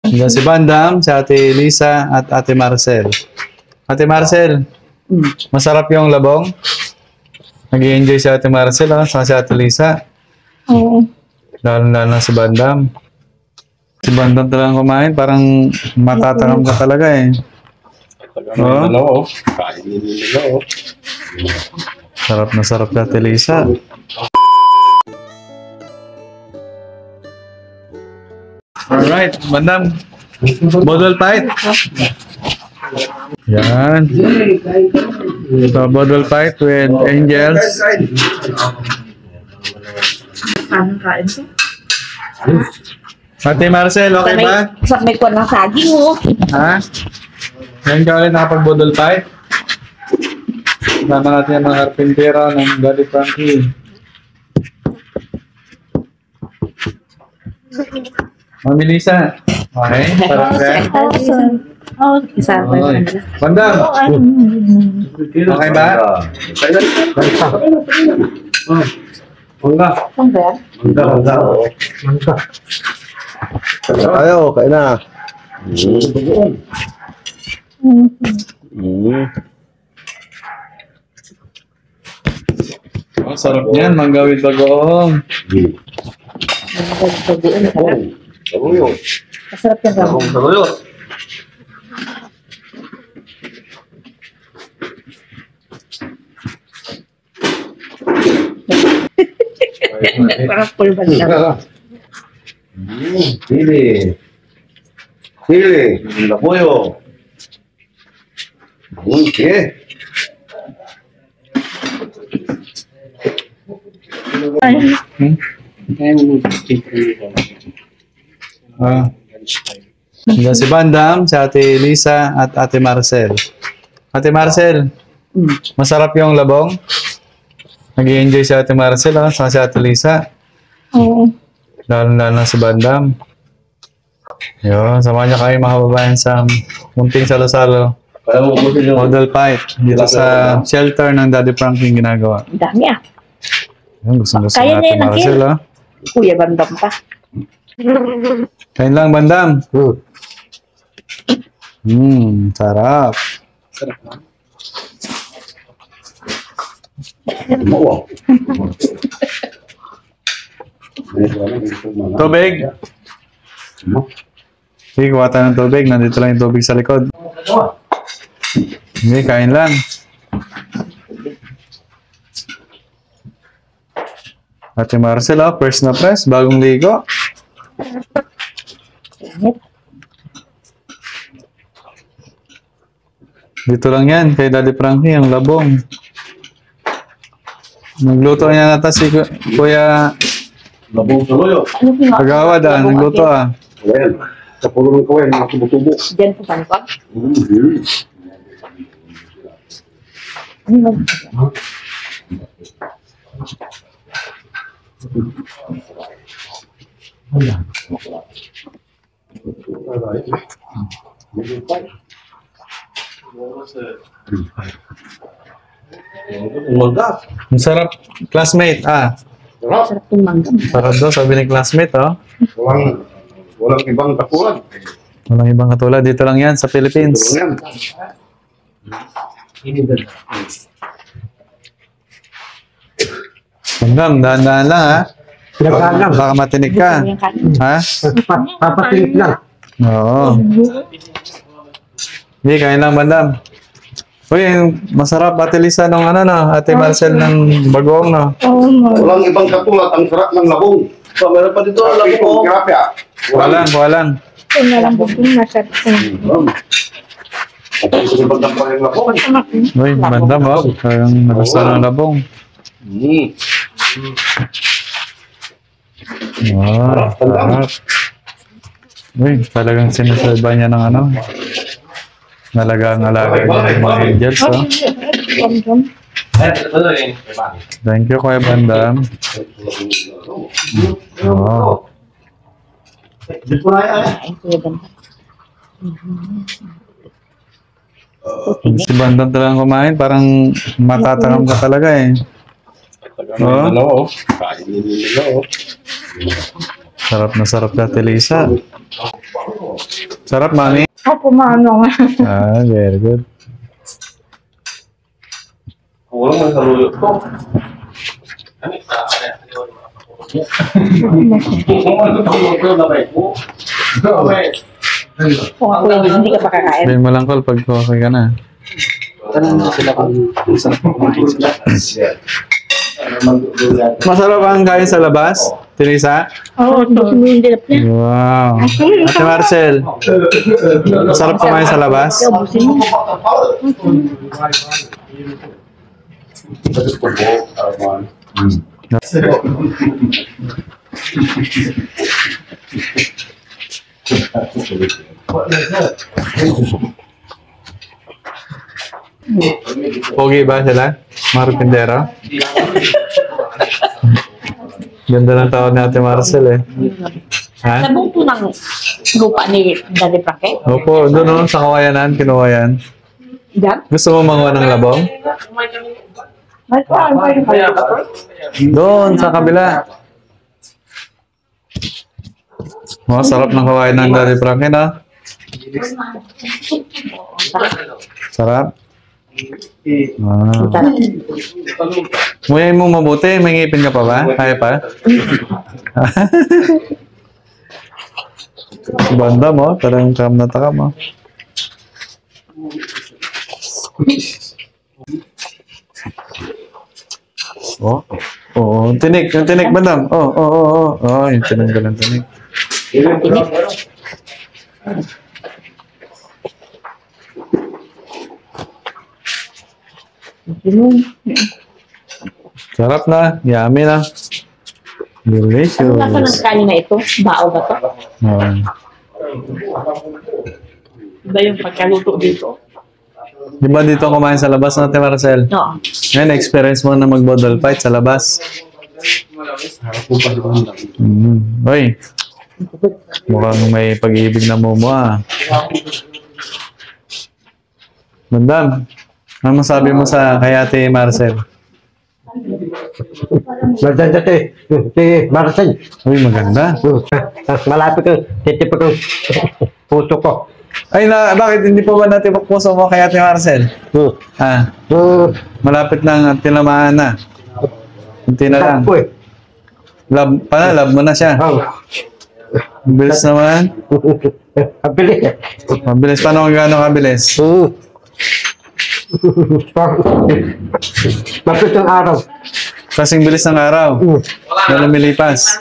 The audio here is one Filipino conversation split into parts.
Diyan si Bandam, si Ate Lisa, at Ate Marcel. Ate Marcel, masarap yung labong? Nag-i-enjoy si Ate Marcel, saka si Ate Lisa. Oo. Lalo-lalo na si Bandam. Si Bandam talagang kumain, parang matatakam ka talaga eh. Oh. Sarap na sarap si Ate Lisa. Alright, Bandam. Bodol fight. Yan. So, bodol fight with angels. Anong kain ko? Ate Marcel, okay ba? May kuwan ng saging mo. Ha? Ngayon ka ulit nakapag-bodol fight? Kasama natin yung mga harpintera ng Daddy Frankie. Mami Lisa. Okay? Parang rin? Isa pa yun. Bandam. Okay ba? Mangga. Ayo, kain na. Oh, sarap niyan. Mangga with bagoong. Masarap yung ramon. Parang pulban lang. Sili. Sili. Labuyo. Okay. Diyan si Bandam, si Ate Lisa, at Ate Marcel. Ate Marcel, masarap yung labong? Nag-i-enjoy si Ate Marcel, saka si Ate Lisa. Oo. Lalo-lalo na si Bandam. Yun, samahan niya kayo mga kababayan sa munting salo-salo. Model fight dito sa shelter ng Daddy Frankie yung ginagawa. Ang dami ah. Yun, gusto Kaya ng niya Ate yun, Marcel, ha? Kuya Bandam pa. Kain lang, Bandam. Sarap. Tubig. Sige, kuha tayo ng tubig. Nandito lang yung tubig sa likod. Hindi, kain lang. Ate Marcel, first na press, bagong ligo. Dito lang yan, kay Daddy Frankie, ang labong. Nagluto niya nata si Kuya Labong tuloyo. Pagawad, nagluto ah. Ayan. Sa pulo ng kawin, mga tubo-tubo. Diyan po saan pa? Ano ba? Mangga. Ang sarap, classmate, Sarap yung mangga. Sarap daw, sabi ni classmate, Walang ibang katulad. Walang ibang katulad, dito lang yan sa Philippines. Yan. Hanggang, dahan-dahan lang ha. Pinagkalang. Baka matinig ka. Ha? Papakilit lang. Oo. Hindi, kain lang, Bandam. Uy, masarap, Ate Lisa, nung Ate Marcel ng bagoong, no? Walang ibang katulad. Ang sarap ng labong. So, meron pa dito ang labong. Kirapya. Kuha lang. Ito na lang po yung masarap. Ito ibang katulad ng labong. Uy, Bandam, parang nagustuhan ng labong. Wow, sarap. Uy, talagang sinasalba niya ng nalagang-alaga niya ng mga angels, Thank you, Kuya Bandam. Wow. Si Bandam talagang kumain, parang matatakam ka talaga eh. Sarap na sarap si Ate Lisa. Sarap, mami. Opo, maano nga. Ah, very good. Kulang ang saluyot ko. Kung ako hindi ka makakain. Sabihin mo lang, Col, pag okay ka na. Masarap ang kain sa labas, Teresa? Oo, gusto mo yung dilap niya. Wow. Ate Marcel, masarap kumain sa labas? Ubusin mo. Pogi ba sila? Mga repindero? Ganda ng tawag ni Ate Marcel eh. Ha? Sabong po ng lupa ni Daddy Frankie? Opo, doon sa Kawayanan, kinuha yan. Diyan? Gusto mo manguha ng labong? May paan pa rin kayo. Doon, sa kabila. Oh, sarap ng kawain ng Daddy Frankie, no? Sarap. Ah. Nguyain mo mabuti, may ngipin ka pa ba? Kaya pa? Banda mo, parang takam na takam mo. Oh, oh, tinik, yung tinik bandam. Yung tinik ka lang tinik. Sarap na, yummy na. Delicious. Ano lasa ng kanin na ito? Bao ba ito? Oh. Iba yung pagkaluto dito? Di ba dito kumain sa labas natin, Marcel? Oo. Ngayon, experience mo na mag-bottle fight sa labas. Uy, mukhang may pag-ibig na mumo ah. Bandam, ano masabi mo sa kay Ate Marcel? Maganda si Marcel. Uy, maganda. Malapit ko, titipot ko. Puso ko. Ay, bakit hindi po ba natin puso mo kay Ate Marcel? Ah, malapit na tinamaan na. Kunti na lang. Love mo na siya. Ang bilis naman. Abilis. Mabilis. Paano kung gano'ng kabilis? Mapit ang araw. Kasing bilis ng araw na lumilipas.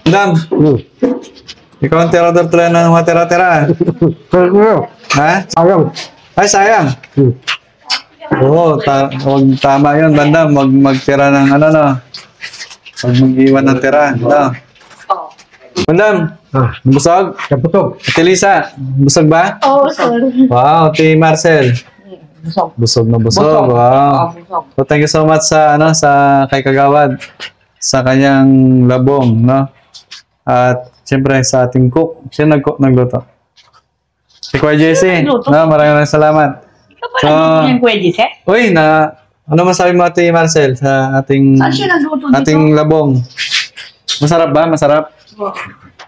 Dam, ikaw ang tirador tuloy ng mga tira-tira. Ha? Ayaw. Ay, sayang. Oo, huwag tama yun, Bandam. Huwag magtira ng ano, no? Huwag mag-iwan ng tira, no? Bandam, busog? Kaputog. Ate Lisa, busog ba? Oo, sorry. Wow, Ate Marcel. Busog. Busog na busog. Wow. Busog. So, thank you so much sa, sa kay Kagawad, sa kanyang labong, no? At, siyempre, sa ating cook. Sino nagluto? Si Kuya JC. No, maraming salamat. So, yung pwede, sir? Uy, ano masabi mo, Ate Marcel, sa ating Saan siya nagluto dito? ating labong? Masarap ba? Masarap?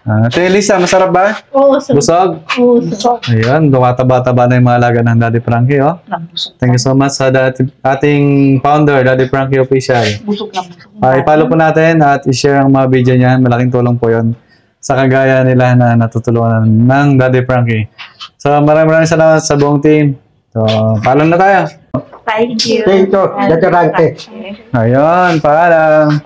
Ate Elisa, masarap ba? Oo, sorry. Busog? Oo, sorry. Ayun, tumataba-taba na yung mga alaga ng Daddy Frankie, oh. Busog. Thank you so much sa ating founder, Daddy Frankie Official. Busog lang. I-follow po natin at i-share ang mga video niya. Malaking tulong po yon sa kagaya nila na natutulungan ng Daddy Frankie. So, maraming salamat sa buong team. So, paalam na tayo. Thank you. Thank you. Dati Rante. Ayun, paalam.